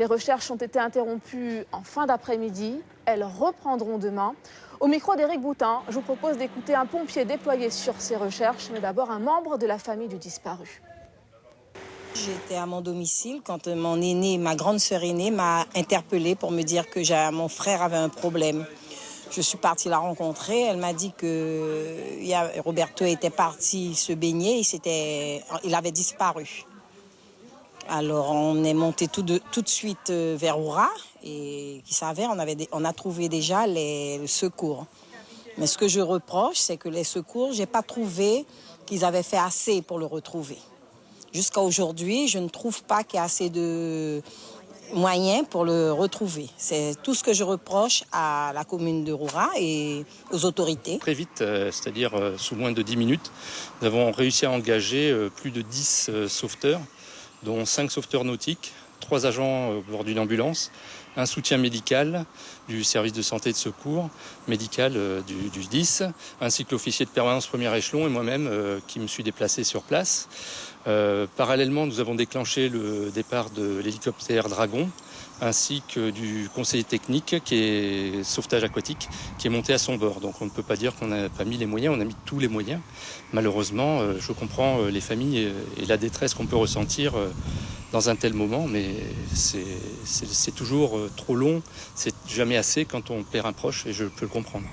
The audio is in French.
Les recherches ont été interrompues en fin d'après-midi. Elles reprendront demain. Au micro d'Éric Boutin, je vous propose d'écouter un pompier déployé sur ces recherches, mais d'abord un membre de la famille du disparu. J'étais à mon domicile quand mon aîné, ma grande sœur aînée, m'a interpellée pour me dire que mon frère avait un problème. Je suis partie la rencontrer. Elle m'a dit que Roberto était parti se baigner. Il avait disparu. Alors on est monté tout de suite vers Oura et qui s'avère on a trouvé déjà les secours. Mais ce que je reproche, c'est que les secours, j'ai pas trouvé qu'ils avaient fait assez pour le retrouver. Jusqu'à aujourd'hui, je ne trouve pas qu'il y a assez de moyens pour le retrouver. C'est tout ce que je reproche à la commune de Roura et aux autorités. Très vite, c'est-à-dire sous moins de 10 minutes, nous avons réussi à engager plus de 10 sauveteurs, dont 5 sauveteurs nautiques, 3 agents au bord d'une ambulance, un soutien médical du service de santé et de secours médical du 10, ainsi que l'officier de permanence premier échelon et moi-même qui me suis déplacé sur place. Parallèlement, nous avons déclenché le départ de l'hélicoptère Dragon, ainsi que du conseiller technique qui est sauvetage aquatique, qui est monté à son bord. Donc on ne peut pas dire qu'on n'a pas mis les moyens, on a mis tous les moyens. Malheureusement, je comprends les familles et la détresse qu'on peut ressentir dans un tel moment, mais c'est toujours trop long, c'est jamais assez quand on perd un proche et je peux le comprendre.